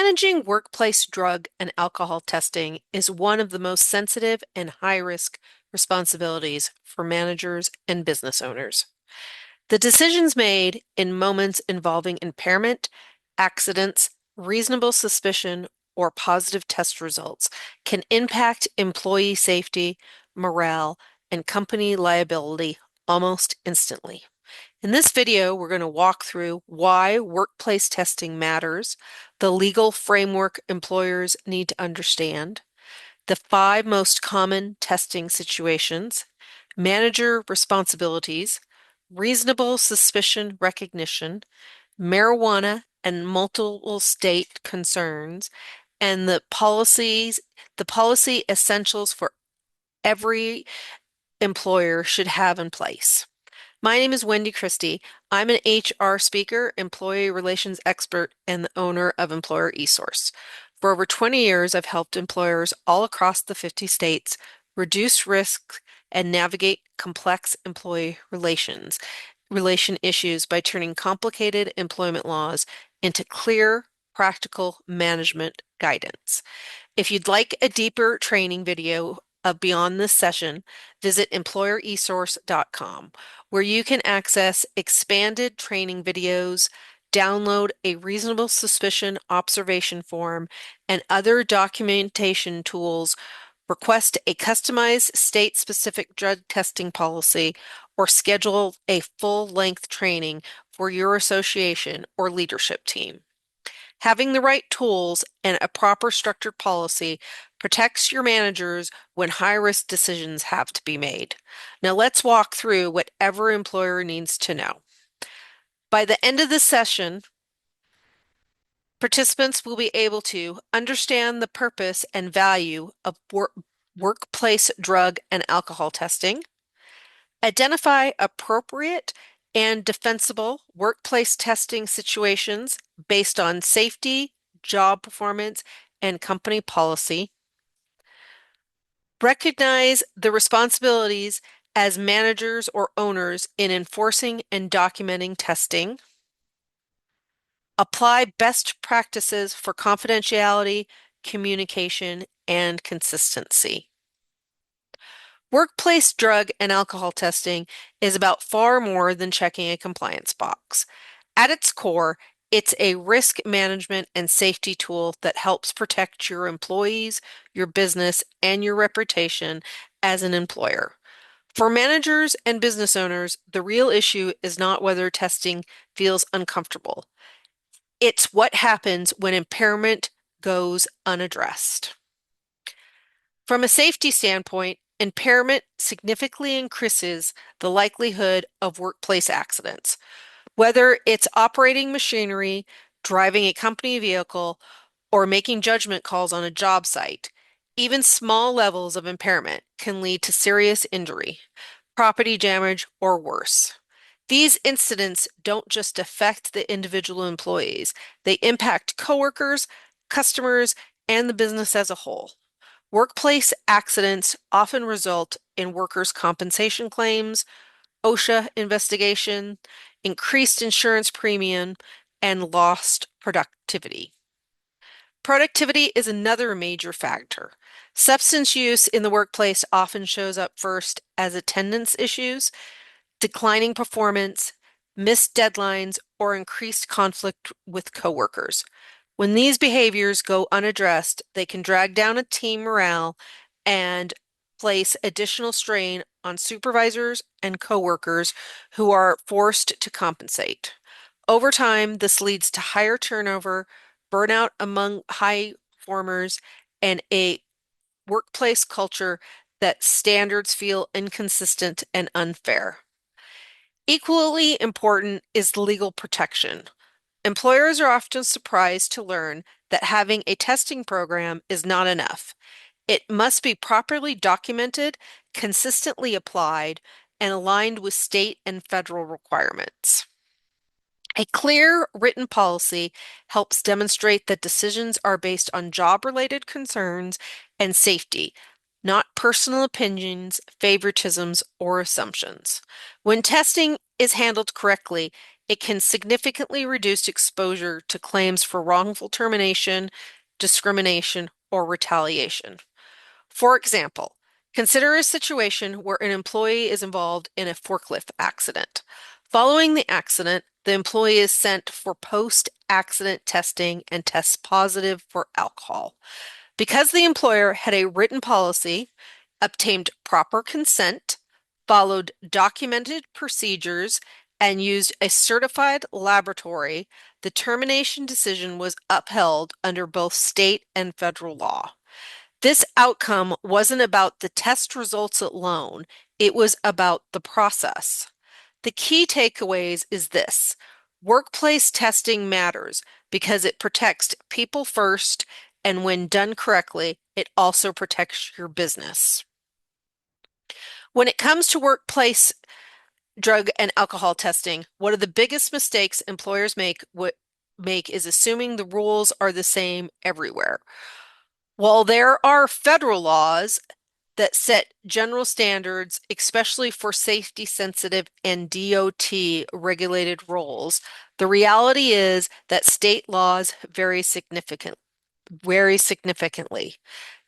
Managing workplace drug and alcohol testing is one of the most sensitive and high-risk responsibilities for managers and business owners. The decisions made in moments involving impairment, accidents, reasonable suspicion, or positive test results can impact employee safety, morale, and company liability almost instantly. In this video, we're going to walk through why workplace testing matters, the legal framework employers need to understand, the 5 most common testing situations, manager responsibilities, reasonable suspicion recognition, marijuana and multiple state concerns, and the policy essentials for every employer should have in place. My name is Wendy Christie. I'm an HR speaker, employee relations expert, and the owner of Employer eSource. For over 20 years, I've helped employers all across the 50 states reduce risk and navigate complex employee relation issues by turning complicated employment laws into clear, practical management guidance. If you'd like a deeper training video of beyond this session, visit employeresource.com, where you can access expanded training videos, download a reasonable suspicion observation form, and other documentation tools, request a customized state-specific drug testing policy, or schedule a full-length training for your association or leadership team. Having the right tools and a proper structured policy protects your managers when high-risk decisions have to be made. Now let's walk through what every employer needs to know. By the end of the session, participants will be able to understand the purpose and value of workplace drug and alcohol testing, identify appropriate and defensible workplace testing situations based on safety, job performance, and company policy. Recognize the responsibilities as managers or owners in enforcing and documenting testing. Apply best practices for confidentiality, communication, and consistency. Workplace drug and alcohol testing is about far more than checking a compliance box. At its core, it's a risk management and safety tool that helps protect your employees, your business, and your reputation as an employer. For managers and business owners, the real issue is not whether testing feels uncomfortable. It's what happens when impairment goes unaddressed. From a safety standpoint, impairment significantly increases the likelihood of workplace accidents. Whether it's operating machinery, driving a company vehicle, or making judgment calls on a job site, even small levels of impairment can lead to serious injury, property damage, or worse. These incidents don't just affect the individual employees, they impact coworkers, customers, and the business as a whole. Workplace accidents often result in workers' compensation claims, OSHA investigation, increased insurance premium, and lost productivity. Productivity is another major factor. Substance use in the workplace often shows up first as attendance issues, declining performance, missed deadlines, or increased conflict with coworkers. When these behaviors go unaddressed, they can drag down a team morale and place additional strain on supervisors and coworkers who are forced to compensate. Over time, this leads to higher turnover, burnout among high performers, and a workplace culture that standards feel inconsistent and unfair. Equally important is legal protection. Employers are often surprised to learn that having a testing program is not enough. It must be properly documented, consistently applied, and aligned with state and federal requirements. A clear written policy helps demonstrate that decisions are based on job-related concerns and safety, not personal opinions, favoritisms, or assumptions. When testing is handled correctly, it can significantly reduce exposure to claims for wrongful termination, discrimination, or retaliation. For example, consider a situation where an employee is involved in a forklift accident. Following the accident, the employee is sent for post-accident testing and tests positive for alcohol. Because the employer had a written policy, obtained proper consent, followed documented procedures, and used a certified laboratory, the termination decision was upheld under both state and federal law. This outcome wasn't about the test results alone, it was about the process. The key takeaways is this: workplace testing matters because it protects people first, and when done correctly, it also protects your business. When it comes to workplace drug and alcohol testing, one of the biggest mistakes employers make is assuming the rules are the same everywhere. While there are federal laws that set general standards, especially for safety sensitive and DOT regulated roles, the reality is that state laws vary significantly.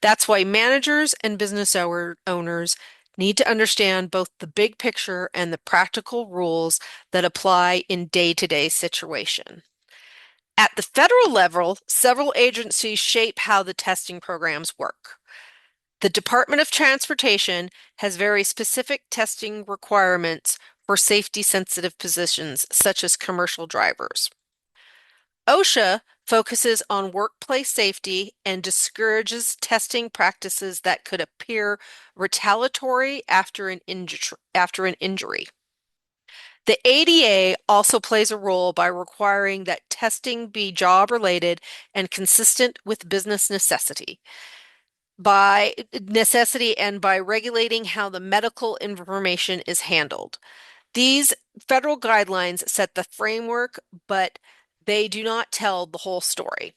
That's why managers and business owners need to understand both the big picture and the practical rules that apply in day-to-day situation. At the federal level, several agencies shape how the testing programs work. The Department of Transportation has very specific testing requirements for safety-sensitive positions, such as commercial drivers. OSHA focuses on workplace safety and discourages testing practices that could appear retaliatory after an injury. The ADA also plays a role by requiring that testing be job-related and consistent with business necessity. By necessity and by regulating how the medical information is handled. These federal guidelines set the framework, but they do not tell the whole story.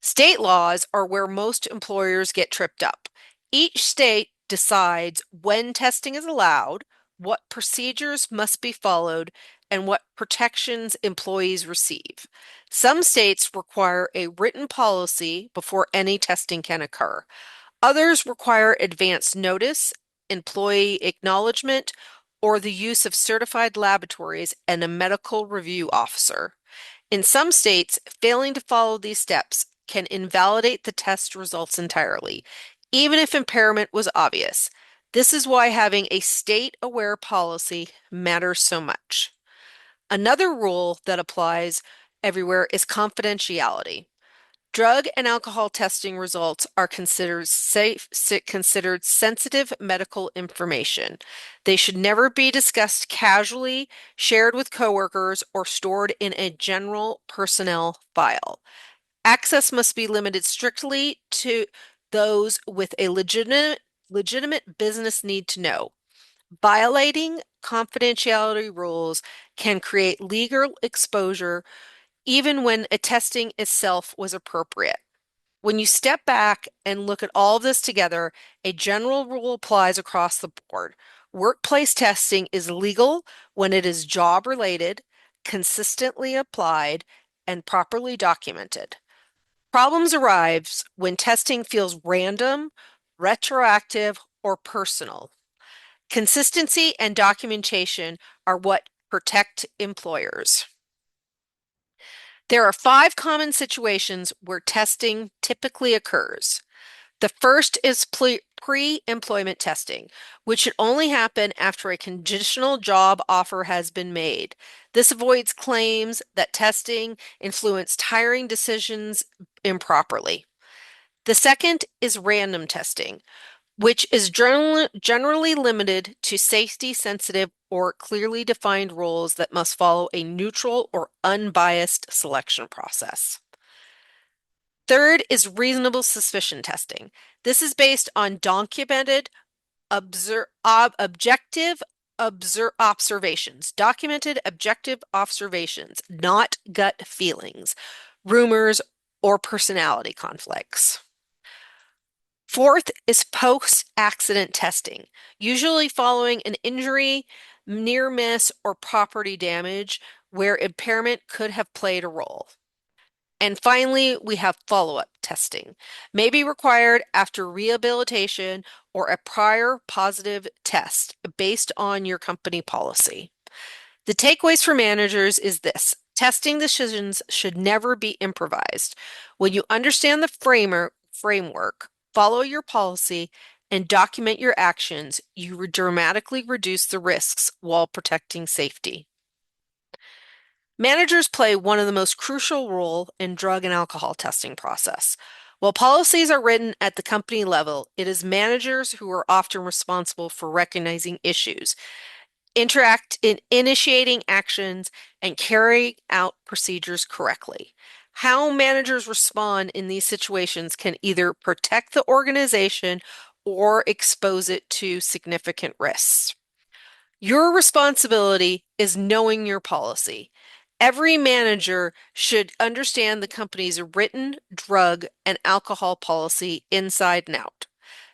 State laws are where most employers get tripped up. Each state decides when testing is allowed, what procedures must be followed, and what protections employees receive. Some states require a written policy before any testing can occur. Others require advance notice, employee acknowledgement, or the use of certified laboratories and a medical review officer. In some states, failing to follow these steps can invalidate the test results entirely, even if impairment was obvious. This is why having a state-aware policy matters so much. Another rule that applies everywhere is confidentiality. Drug and alcohol testing results are considered sensitive medical information. They should never be discussed casually, shared with coworkers, or stored in a general personnel file. Access must be limited strictly to those with a legitimate business need to know. Violating confidentiality rules can create legal exposure even when a testing itself was appropriate. When you step back and look at all of this together, a general rule applies across the board. Workplace testing is legal when it is job related, consistently applied, and properly documented. Problems arise when testing feels random, retroactive, or personal. Consistency and documentation are what protect employers. There are 5 common situations where testing typically occurs. The first is pre-employment testing, which should only happen after a conditional job offer has been made. This avoids claims that testing influenced hiring decisions improperly. The second is random testing, which is generally limited to safety-sensitive or clearly defined roles that must follow a neutral or unbiased selection process. Third is reasonable suspicion testing. This is based on documented objective observations, not gut feelings, rumors, or personality conflicts. Fourth is post-accident testing, usually following an injury, near miss, or property damage where impairment could have played a role. And finally, we have follow-up testing. May be required after rehabilitation or a prior positive test based on your company policy. The takeaways for managers is this: testing decisions should never be improvised. When you understand the framework, follow your policy, and document your actions, you dramatically reduce the risks while protecting safety. Managers play one of the most crucial role in drug and alcohol testing process. While policies are written at the company level, it is managers who are often responsible for recognizing issues, interact in initiating actions, and carrying out procedures correctly. How managers respond in these situations can either protect the organization or expose it to significant risks. Your responsibility is knowing your policy. Every manager should understand the company's written drug and alcohol policy inside and out.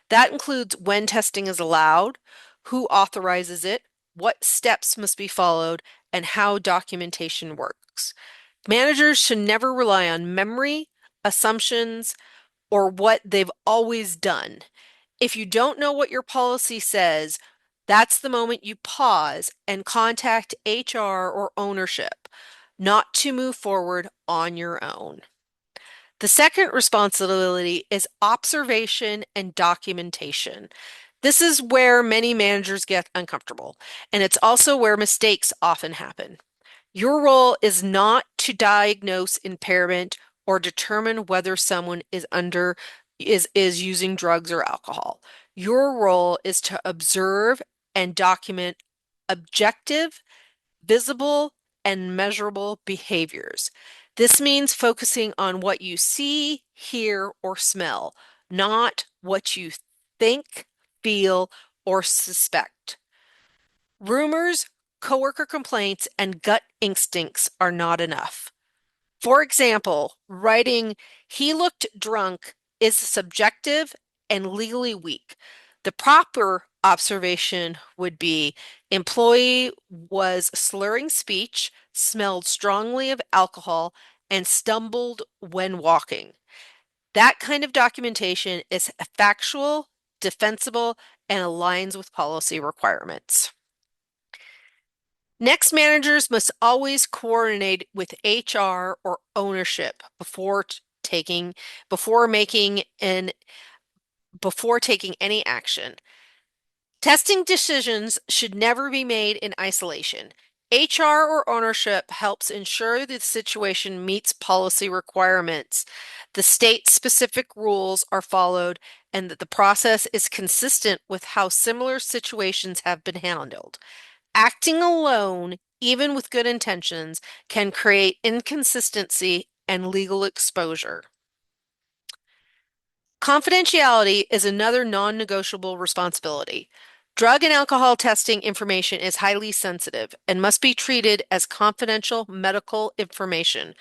That includes when testing is allowed, who authorizes it, what steps must be followed, and how documentation works. Managers should never rely on memory, assumptions, or what they've always done. If you don't know what your policy says, that's the moment you pause and contact HR or ownership, not to move forward on your own. The second responsibility is observation and documentation. This is where many managers get uncomfortable, and it's also where mistakes often happen. Your role is not to diagnose impairment or determine whether someone is using drugs or alcohol. Your role is to observe and document objective, visible, and measurable behaviors. This means focusing on what you see, hear, or smell, not what you think, feel, or suspect. Rumors, coworker complaints, and gut instincts are not enough. For example, writing, "He looked drunk" is subjective and legally weak. The proper observation would be, employee was slurring speech, smelled strongly of alcohol, and stumbled when walking. That kind of documentation is factual, defensible, and aligns with policy requirements. Next, managers must always coordinate with HR or ownership taking before making an before taking any action. Testing decisions should never be made in isolation. HR or ownership helps ensure the situation meets policy requirements, the state-specific rules are followed, and that the process is consistent with how similar situations have been handled. Acting alone, even with good intentions, can create inconsistency and legal exposure. Confidentiality is another non-negotiable responsibility. Drug and alcohol testing information is highly sensitive and must be treated as confidential medical information.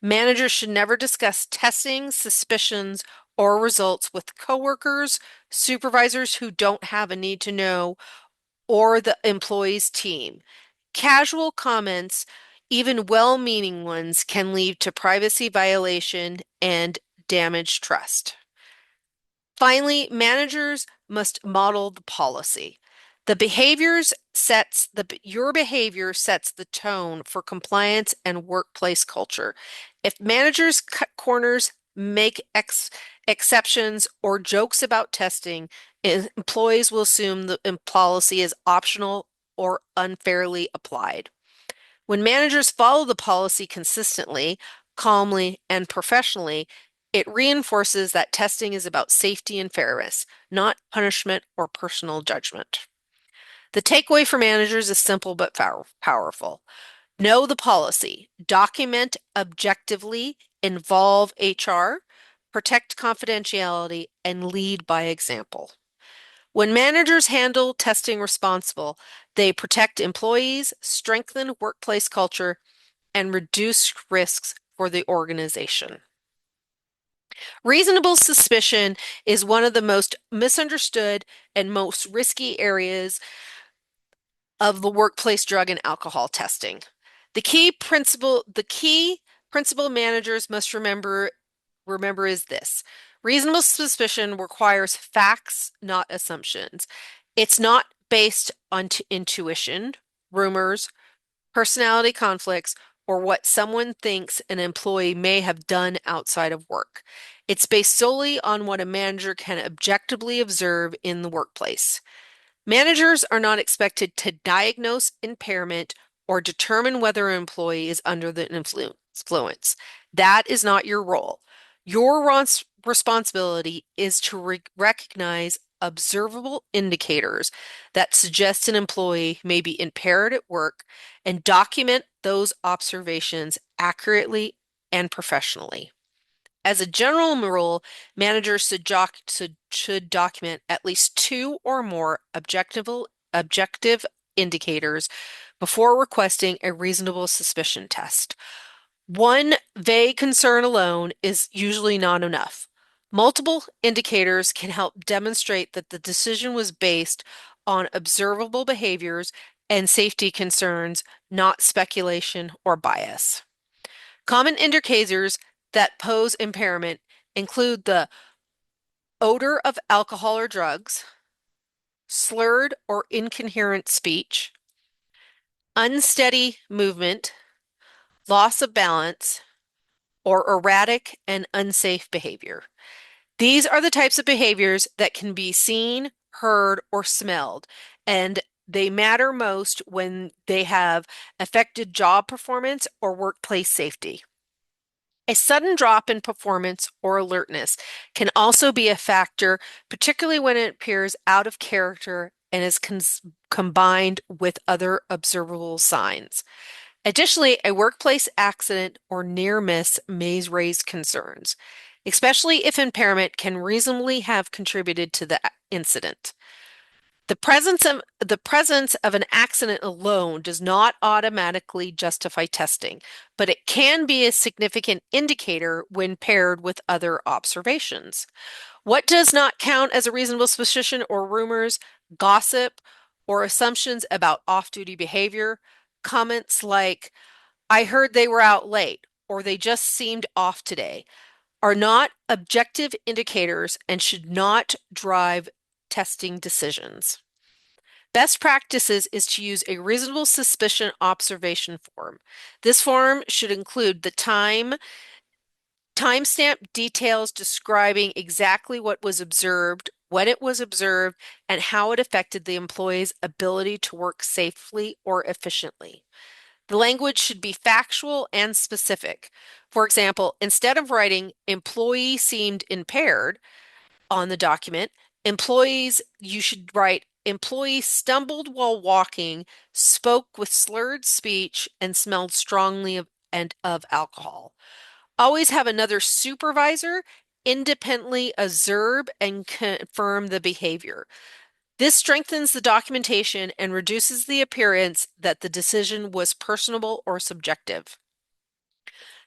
Managers should never discuss testing, suspicions, or results with coworkers, supervisors who don't have a need to know, or the employee's team. Casual comments, even well-meaning ones, can lead to privacy violation and damage trust. Finally, managers must model the policy. Your behavior sets the tone for compliance and workplace culture. If managers cut corners, make exceptions, or jokes about testing, employees will assume the policy is optional or unfairly applied. When managers follow the policy consistently, calmly, and professionally, it reinforces that testing is about safety and fairness, not punishment or personal judgment. The takeaway for managers is simple but powerful. Know the policy, document objectively, involve HR, protect confidentiality, and lead by example. When managers handle testing responsible, they protect employees, strengthen workplace culture, and reduce risks for the organization. Reasonable suspicion is one of the most misunderstood and most risky areas of the workplace drug and alcohol testing. The key principle managers must remember is this. Reasonable suspicion requires facts, not assumptions. It's not based on intuition, rumors, personality conflicts, or what someone thinks an employee may have done outside of work. It's based solely on what a manager can objectively observe in the workplace. Managers are not expected to diagnose impairment or determine whether an employee is under the influence. That is not your role. Your responsibility is to recognize observable indicators that suggest an employee may be impaired at work and document those observations accurately and professionally. As a general rule, managers should document at least two or more objective indicators before requesting a reasonable suspicion test. One vague concern alone is usually not enough. Multiple indicators can help demonstrate that the decision was based on observable behaviors and safety concerns, not speculation or bias. Common indicators that pose impairment include the odor of alcohol or drugs, slurred or incoherent speech, unsteady movement, loss of balance, or erratic and unsafe behavior. These are the types of behaviors that can be seen, heard, or smelled, and they matter most when they have affected job performance or workplace safety. A sudden drop in performance or alertness can also be a factor, particularly when it appears out of character and is combined with other observable signs. Additionally, a workplace accident or near miss may raise concerns, especially if impairment can reasonably have contributed to the incident. The presence of an accident alone does not automatically justify testing, but it can be a significant indicator when paired with other observations. What does not count as a reasonable suspicion or rumors, gossip, or assumptions about off-duty behavior? Comments like, I heard they were out late, or they just seemed off today, are not objective indicators and should not drive testing decisions. Best practices is to use a reasonable suspicion observation form. This form should include the timestamp details describing exactly what was observed, when it was observed, and how it affected the employee's ability to work safely or efficiently. The language should be factual and specific. For example, instead of writing employee seemed impaired on the document, you should write employee stumbled while walking, spoke with slurred speech, and smelled strongly of alcohol. Always have another supervisor independently observe and confirm the behavior. This strengthens the documentation and reduces the appearance that the decision was personable or subjective.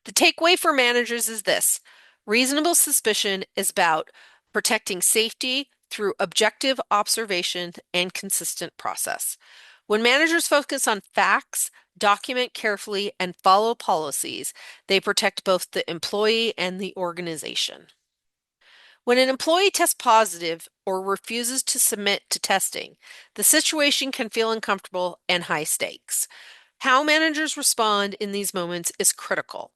The takeaway for managers is this. Reasonable suspicion is about protecting safety through objective observation and consistent process. When managers focus on facts, document carefully, and follow policies, they protect both the employee and the organization. When an employee tests positive or refuses to submit to testing, the situation can feel uncomfortable and high stakes. How managers respond in these moments is critical.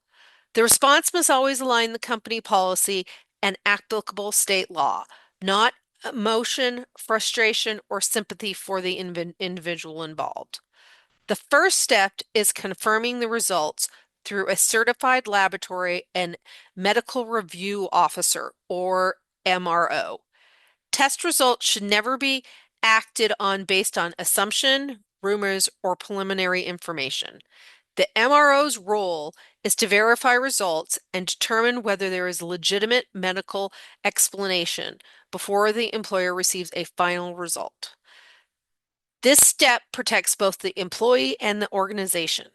The response must always align the company policy and applicable state law, not emotion, frustration, or sympathy for the individual involved. The first step is confirming the results through a certified laboratory and medical review officer, or MRO. Test results should never be acted on based on assumption, rumors, or preliminary information. The MRO's role is to verify results and determine whether there is a legitimate medical explanation before the employer receives a final result. This step protects both the employee and the organization.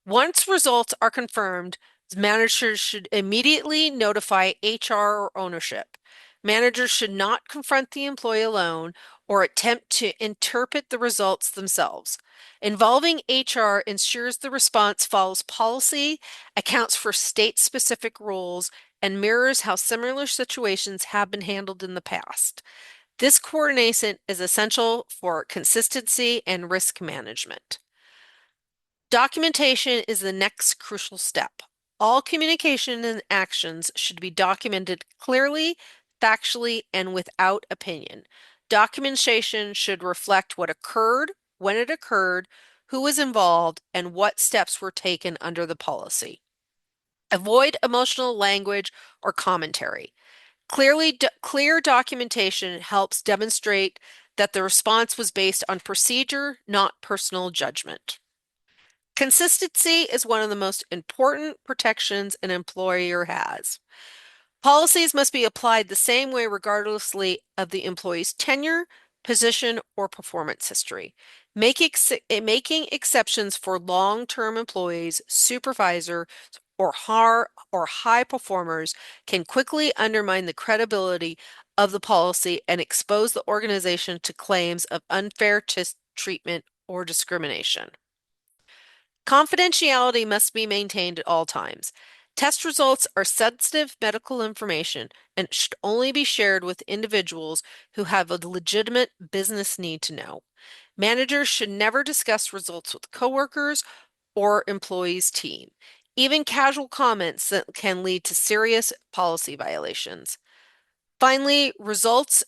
Once results are confirmed, managers should immediately notify HR or ownership. Managers should not confront the employee alone or attempt to interpret the results themselves. Involving HR ensures the response follows policy, accounts for state-specific rules, and mirrors how similar situations have been handled in the past. This coordination is essential for consistency and risk management. Documentation is the next crucial step. All communication and actions should be documented clearly, factually, and without opinion. Documentation should reflect what occurred, when it occurred, who was involved, and what steps were taken under the policy. Avoid emotional language or commentary. Clear documentation helps demonstrate that the response was based on procedure, not personal judgment. Consistency is one of the most important protections an employer has. Policies must be applied the same way regardlessly of the employee's tenure, position, or performance history. Making exceptions for long-term employees, supervisors, or high performers can quickly undermine the credibility of the policy and expose the organization to claims of unfair treatment or discrimination. Confidentiality must be maintained at all times. Test results are sensitive medical information and should only be shared with individuals who have a legitimate business need to know. Managers should never discuss results with coworkers or employees' team. Even casual comments that can lead to serious policy violations. Finally, results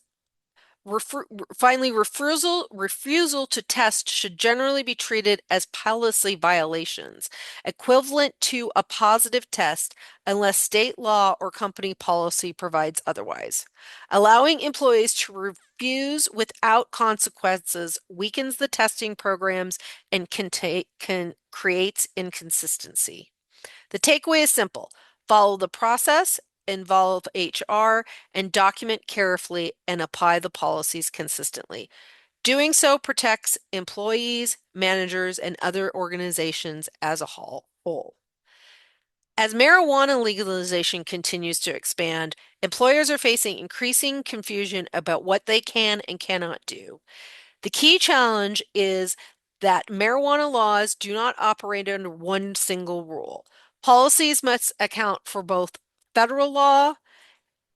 Finally, refusal to test should generally be treated as policy violations, equivalent to a positive test unless state law or company policy provides otherwise. Allowing employees to refuse without consequences weakens the testing programs and creates inconsistency. The takeaway is simple. Follow the process, involve HR, and document carefully and apply the policies consistently. Doing so protects employees, managers, and other organizations as a whole. As marijuana legalization continues to expand, employers are facing increasing confusion about what they can and cannot do. The key challenge is that marijuana laws do not operate under one single rule. Policies must account for both federal law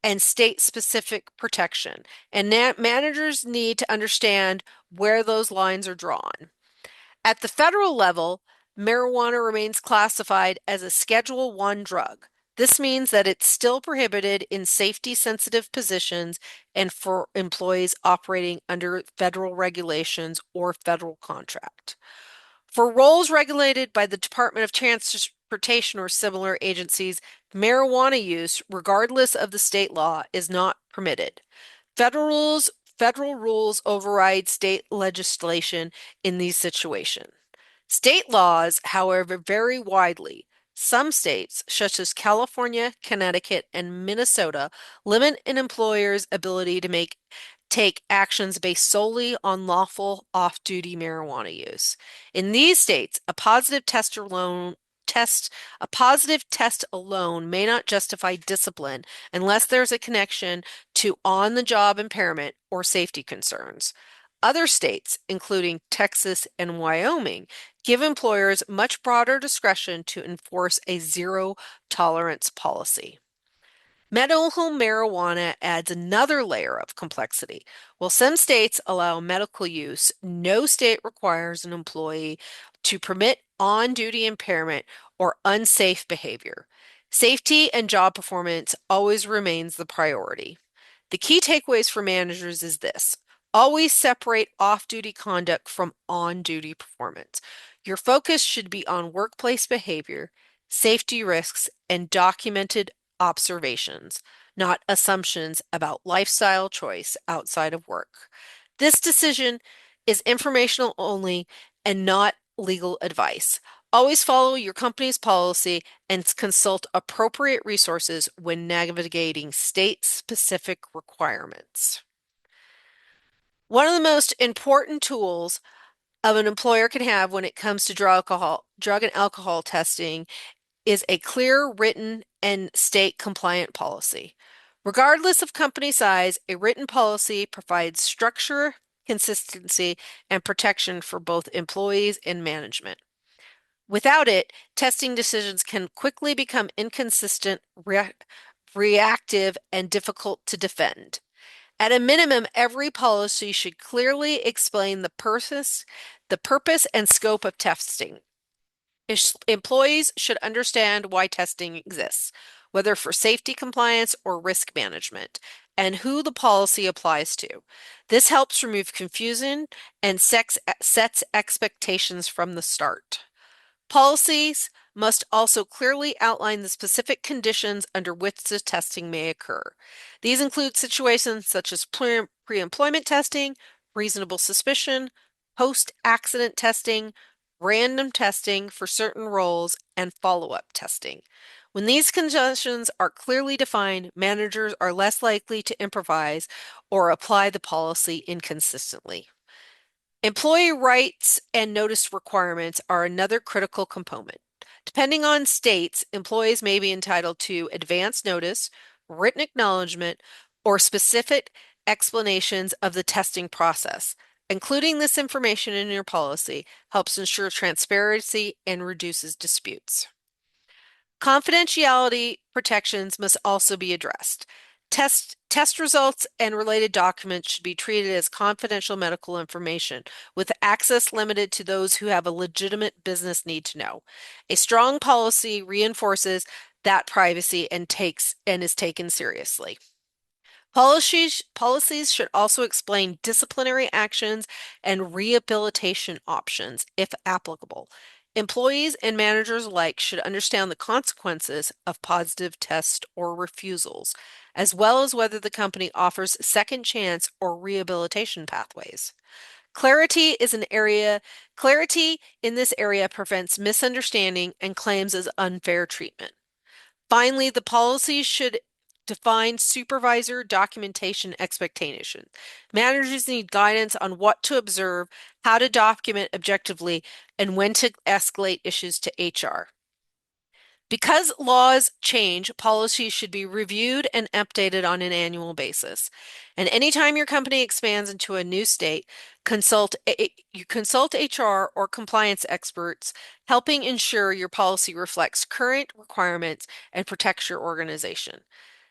and state-specific protection, and managers need to understand where those lines are drawn. At the federal level, marijuana remains classified as a Schedule 1 drug. This means that it's still prohibited in safety-sensitive positions and for employees operating under federal regulations or federal contract. For roles regulated by the Department of Transportation or similar agencies, marijuana use, regardless of the state law, is not permitted. Federal rules override state legislation in these situations. State laws, however, vary widely. Some states, such as California, Connecticut, and Minnesota, limit an employer's ability to take actions based solely on lawful off-duty marijuana use. In these states, a positive test alone may not justify discipline unless there's a connection to on-the-job impairment or safety concerns. Other states, including Texas and Wyoming, give employers much broader discretion to enforce a zero tolerance policy. Medical marijuana adds another layer of complexity. While some states allow medical use, no state requires an employee to permit on-duty impairment or unsafe behavior. Safety and job performance always remains the priority. The key takeaways for managers is this. Always separate off-duty conduct from on-duty performance. Your focus should be on workplace behavior, safety risks, and documented observations, not assumptions about lifestyle choice outside of work. This decision is informational only and not legal advice. Always follow your company's policy and consult appropriate resources when navigating state-specific requirements. One of the most important tools of an employer can have when it comes to drug and alcohol testing is a clear written and state compliant policy. Regardless of company size, a written policy provides structure, consistency, and protection for both employees and management. Without it, testing decisions can quickly become inconsistent, reactive, and difficult to defend. At a minimum, every policy should clearly explain the purpose and scope of testing. Employees should understand why testing exists, whether for safety compliance or risk management, and who the policy applies to. This helps remove confusion and sets expectations from the start. Policies must also clearly outline the specific conditions under which the testing may occur. These include situations such as pre-employment testing, reasonable suspicion, post-accident testing, random testing for certain roles, and follow-up testing. When these conditions are clearly defined, managers are less likely to improvise or apply the policy inconsistently. Employee rights and notice requirements are another critical component. Depending on states, employees may be entitled to advance notice, written acknowledgement, or specific explanations of the testing process. Including this information in your policy helps ensure transparency and reduces disputes. Confidentiality protections must also be addressed. Test results and related documents should be treated as confidential medical information, with access limited to those who have a legitimate business need to know. A strong policy reinforces that privacy and is taken seriously. Policies should also explain disciplinary actions and rehabilitation options, if applicable. Employees and managers alike should understand the consequences of positive tests or refusals, as well as whether the company offers second chance or rehabilitation pathways. Clarity in this area prevents misunderstanding and claims as unfair treatment. Finally, the policy should define supervisor documentation expectations. Managers need guidance on what to observe, how to document objectively, and when to escalate issues to HR. Because laws change, policies should be reviewed and updated on an annual basis. And anytime your company expands into a new state, you consult HR or compliance experts, helping ensure your policy reflects current requirements and protects your organization.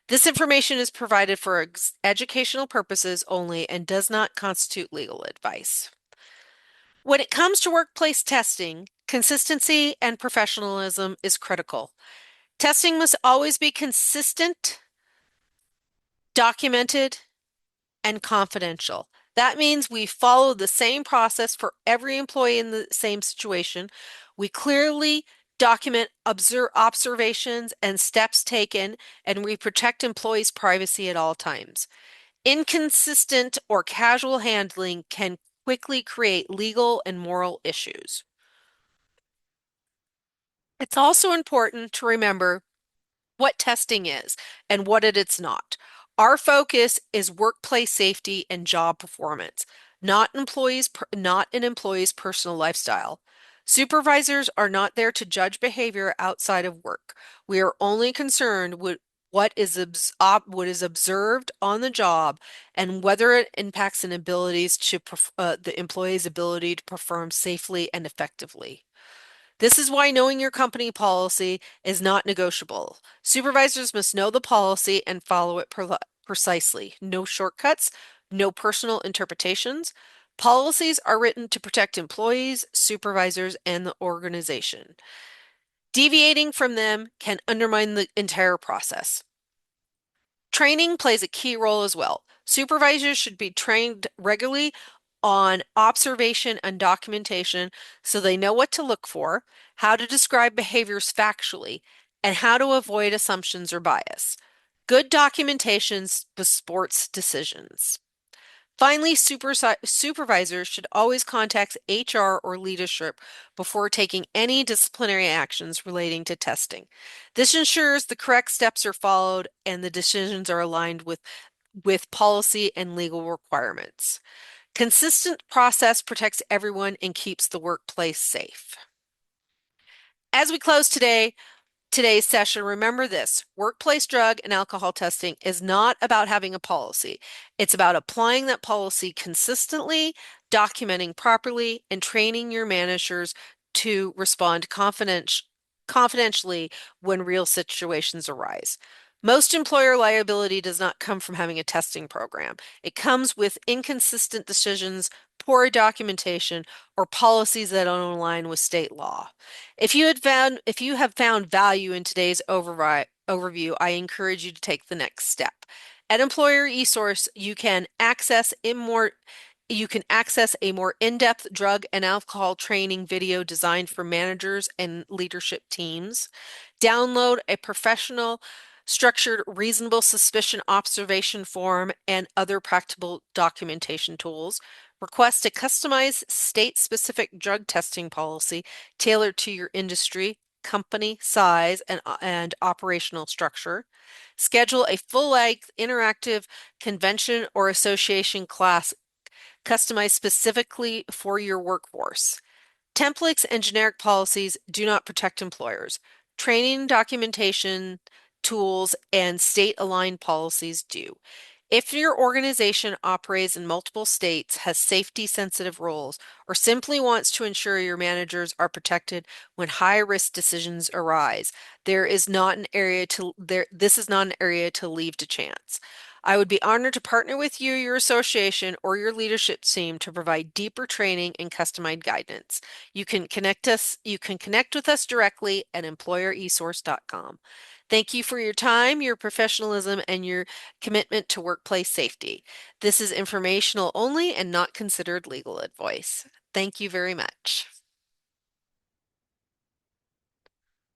This information is provided for educational purposes only and does not constitute legal advice. When it comes to workplace testing, consistency and professionalism is critical. Testing must always be consistent, documented, and confidential. That means we follow the same process for every employee in the same situation. We clearly document observations and steps taken, and we protect employees' privacy at all times. Inconsistent or casual handling can quickly create legal and moral issues. It's also important to remember what testing is and what it's not. Our focus is workplace safety and job performance, not an employee's personal lifestyle. Supervisors are not there to judge behavior outside of work. We are only concerned with what is observed on the job and whether it impacts the employee's ability to perform safely and effectively. This is why knowing your company policy is not negotiable. Supervisors must know the policy and follow it precisely. No shortcuts, no personal interpretations. Policies are written to protect employees, supervisors, and the organization. Deviating from them can undermine the entire process. Training plays a key role as well. Supervisors should be trained regularly on observation and documentation so they know what to look for, how to describe behaviors factually, and how to avoid assumptions or bias. Good documentation supports decisions. Finally, supervisors should always contact HR or leadership before taking any disciplinary actions relating to testing. This ensures the correct steps are followed and the decisions are aligned with policy and legal requirements. Consistent process protects everyone and keeps the workplace safe. As we close today, today's session, remember this: workplace drug and alcohol testing is not about having a policy. It's about applying that policy consistently, documenting properly, and training your managers to respond confidentially when real situations arise. Most employer liability does not come from having a testing program. It comes with inconsistent decisions, poor documentation, or policies that don't align with state law. If you have found value in today's overview, I encourage you to take the next step. At Employer eSource, you can access a more in-depth drug and alcohol training video designed for managers and leadership teams. Download a professional structured reasonable suspicion observation form and other practical documentation tools. Request a customized state-specific drug testing policy tailored to your industry, company size, and operational structure. Schedule a full-length interactive convention or association class customized specifically for your workforce. Templates and generic policies do not protect employers. Training, documentation, tools, and state-aligned policies do. If your organization operates in multiple states, has safety-sensitive roles, or simply wants to ensure your managers are protected when high-risk decisions arise, this is not an area to leave to chance. I would be honored to partner with you, your association, or your leadership team to provide deeper training and customized guidance. You can connect with us directly at employeresource.com. Thank you for your time, your professionalism, and your commitment to workplace safety. This is informational only and not considered legal advice. Thank you very much.